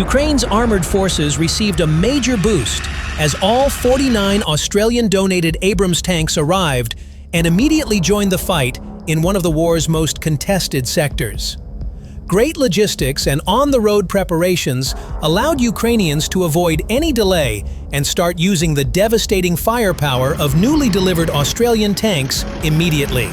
Ukraine's armored forces received a major boost as all 49 Australian-donated Abrams tanks arrived and immediately joined the fight in one of the war's most contested sectors. Great logistics and on-the-road preparations allowed Ukrainians to avoid any delay and start using the devastating firepower of newly delivered Australian tanks immediately.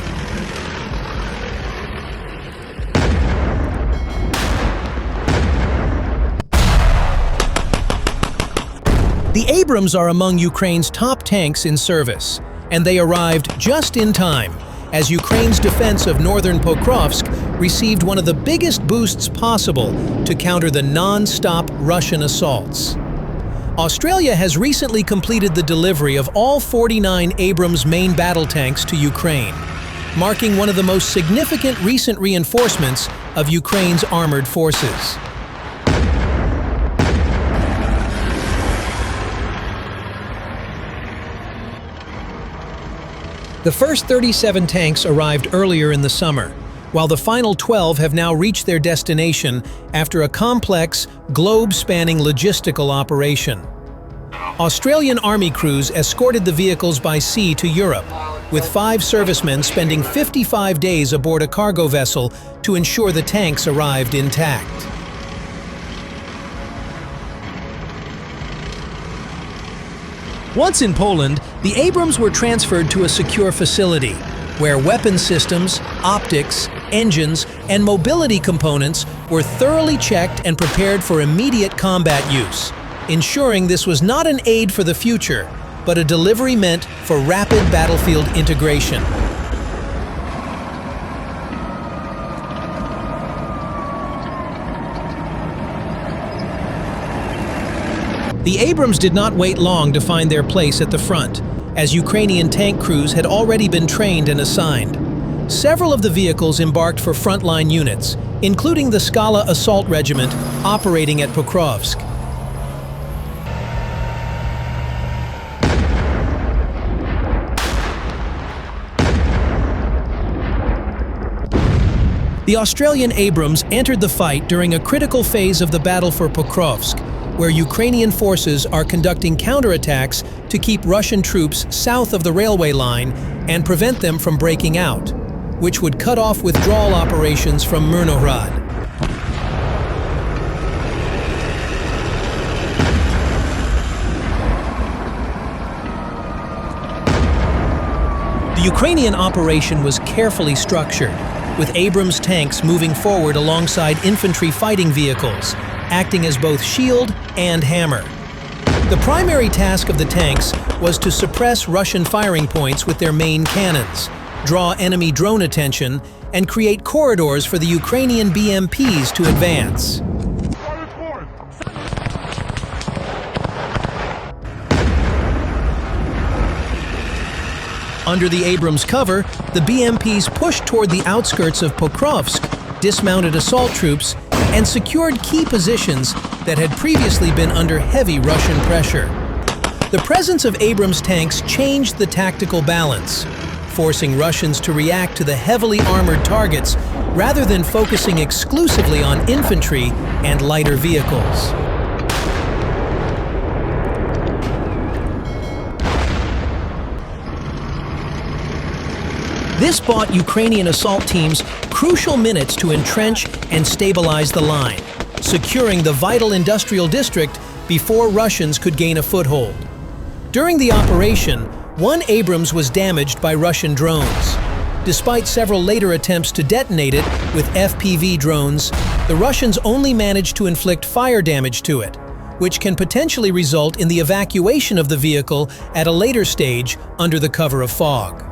The Abrams are among Ukraine's top tanks in service, and they arrived just in time, as Ukraine's defense of northern Pokrovsk received one of the biggest boosts possible to counter the non-stop Russian assaults. Australia has recently completed the delivery of all 49 Abrams main battle tanks to Ukraine, marking one of the most significant recent reinforcements of Ukraine's armored forces. The first 37 tanks arrived earlier in the summer, while the final 12 have now reached their destination after a complex, globe-spanning logistical operation. Australian Army crews escorted the vehicles by sea to Europe, with 5 servicemen spending 55 days aboard a cargo vessel to ensure the tanks arrived intact. Once in Poland, the Abrams were transferred to a secure facility, where weapon systems, optics, engines, and mobility components were thoroughly checked and prepared for immediate combat use, ensuring this was not an aid for the future, but a delivery meant for rapid battlefield integration. The Abrams did not wait long to find their place at the front, as Ukrainian tank crews had already been trained and assigned. Several of the vehicles embarked for frontline units, including the Skala Assault Regiment operating at Pokrovsk. The Australian Abrams entered the fight during a critical phase of the battle for Pokrovsk, where Ukrainian forces are conducting counterattacks to keep Russian troops south of the railway line and prevent them from breaking out, which would cut off withdrawal operations from Myrnohrad. The Ukrainian operation was carefully structured, with Abrams tanks moving forward alongside infantry fighting vehicles, acting as both shield and hammer. The primary task of the tanks was to suppress Russian firing points with their main cannons, draw enemy drone attention, and create corridors for the Ukrainian BMPs to advance. Under the Abrams cover, the BMPs pushed toward the outskirts of Pokrovsk, dismounted assault troops, and secured key positions that had previously been under heavy Russian pressure. The presence of Abrams tanks changed the tactical balance, forcing Russians to react to the heavily armored targets rather than focusing exclusively on infantry and lighter vehicles. This bought Ukrainian assault teams crucial minutes to entrench and stabilize the line, securing the vital industrial district before Russians could gain a foothold. During the operation, one Abrams was damaged by Russian drones. Despite several later attempts to detonate it with FPV drones, the Russians only managed to inflict fire damage to it, which can potentially result in the evacuation of the vehicle at a later stage under the cover of fog.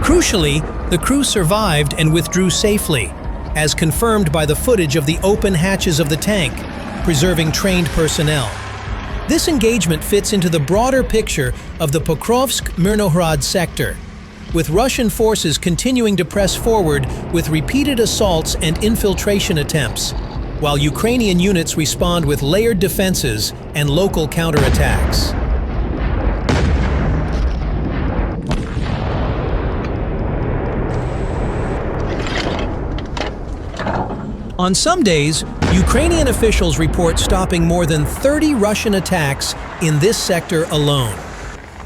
Crucially, the crew survived and withdrew safely, as confirmed by the footage of the open hatches of the tank, preserving trained personnel. This engagement fits into the broader picture of the Pokrovsk-Myrnohrad sector, with Russian forces continuing to press forward with repeated assaults and infiltration attempts, while Ukrainian units respond with layered defenses and local counterattacks. On some days, Ukrainian officials report stopping more than 30 Russian attacks in this sector alone.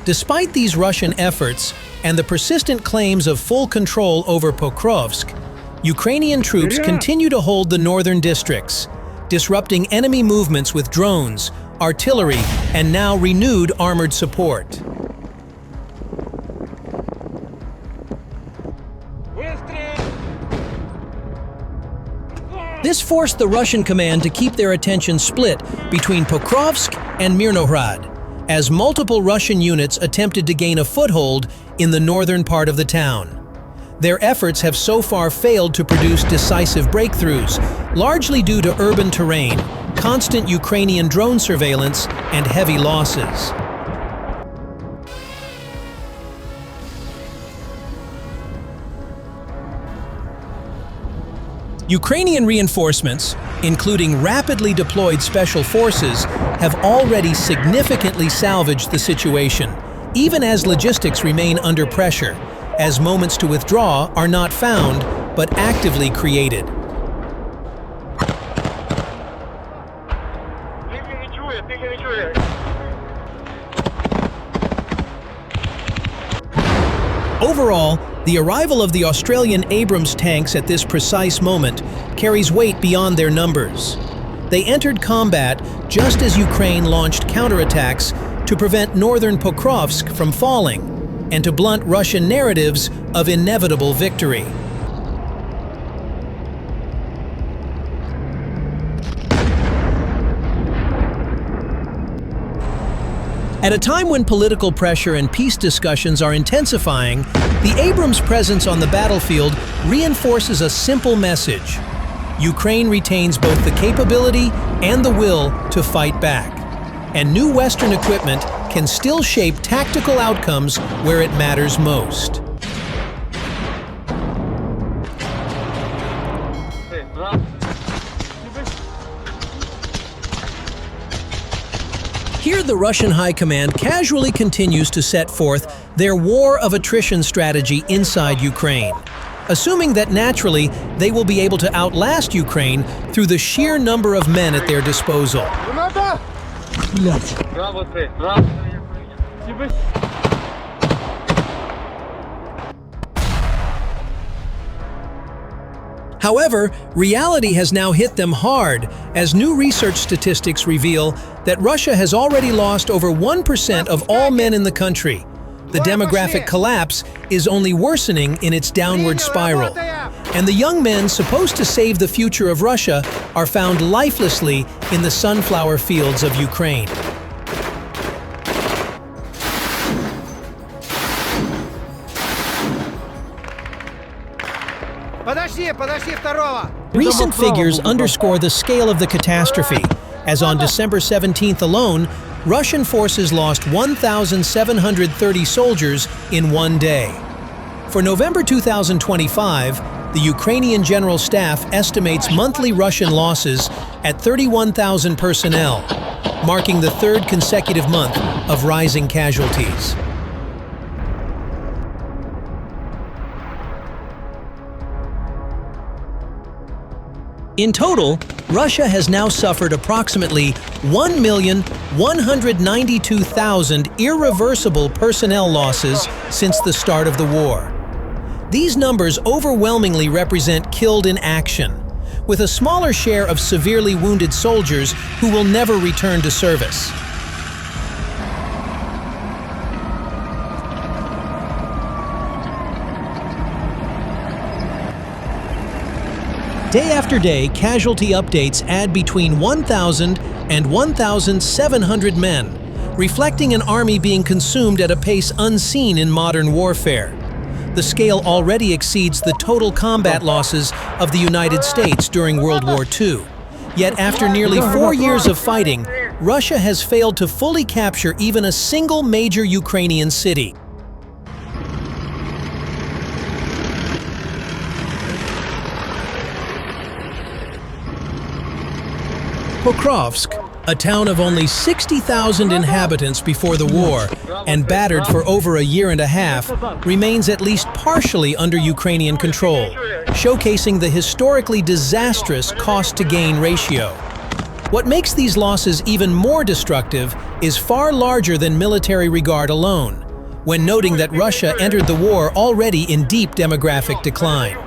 Despite these Russian efforts and the persistent claims of full control over Pokrovsk, Ukrainian troops continue to hold the northern districts, disrupting enemy movements with drones, artillery, and now renewed armored support. This forced the Russian command to keep their attention split between Pokrovsk and Mirnohrad, as multiple Russian units attempted to gain a foothold in the northern part of the town. Their efforts have so far failed to produce decisive breakthroughs, largely due to urban terrain, constant Ukrainian drone surveillance, and heavy losses. Ukrainian reinforcements, including rapidly deployed special forces, have already significantly salvaged the situation, even as logistics remain under pressure, as moments to withdraw are not found, but actively created. Overall, the arrival of the Australian Abrams tanks at this precise moment carries weight beyond their numbers. They entered combat just as Ukraine launched counterattacks to prevent northern Pokrovsk from falling and to blunt Russian narratives of inevitable victory. At a time when political pressure and peace discussions are intensifying, the Abrams' presence on the battlefield reinforces a simple message. Ukraine retains both the capability and the will to fight back, and new Western equipment can still shape tactical outcomes where it matters most. Here, the Russian High Command casually continues to set forth their war of attrition strategy inside Ukraine, assuming that naturally they will be able to outlast Ukraine through the sheer number of men at their disposal. However, reality has now hit them hard as new research statistics reveal that Russia has already lost over 1% of all men in the country. The demographic collapse is only worsening in its downward spiral, and the young men supposed to save the future of Russia are found lifelessly in the sunflower fields of Ukraine. Recent figures underscore the scale of the catastrophe, as on December 17th alone, Russian forces lost 1,730 soldiers in one day. For November 2025, the Ukrainian General Staff estimates monthly Russian losses at 31,000 personnel, marking the third consecutive month of rising casualties. In total, Russia has now suffered approximately 1,192,000 irreversible personnel losses since the start of the war. These numbers overwhelmingly represent killed in action, with a smaller share of severely wounded soldiers who will never return to service. Day after day, casualty updates add between 1,000 and 1,700 men, reflecting an army being consumed at a pace unseen in modern warfare. The scale already exceeds the total combat losses of the United States during World War II. Yet after nearly 4 years of fighting, Russia has failed to fully capture even a single major Ukrainian city. Pokrovsk, a town of only 60,000 inhabitants before the war, and battered for over a year and a half, remains at least partially under Ukrainian control, showcasing the historically disastrous cost-to-gain ratio. What makes these losses even more destructive is far larger than military regard alone, when noting that Russia entered the war already in deep demographic decline.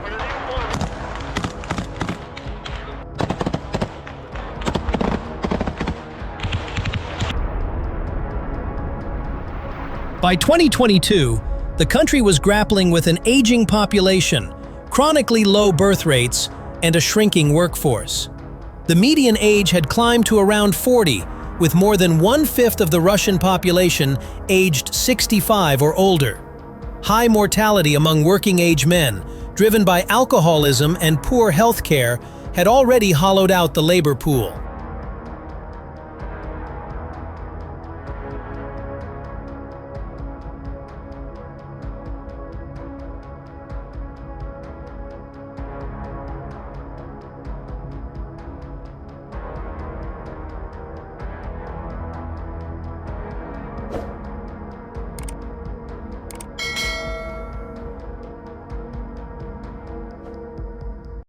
By 2022, the country was grappling with an aging population, chronically low birth rates, and a shrinking workforce. The median age had climbed to around 40, with more than 1/5 of the Russian population aged 65 or older. High mortality among working-age men, driven by alcoholism and poor health care, had already hollowed out the labor pool.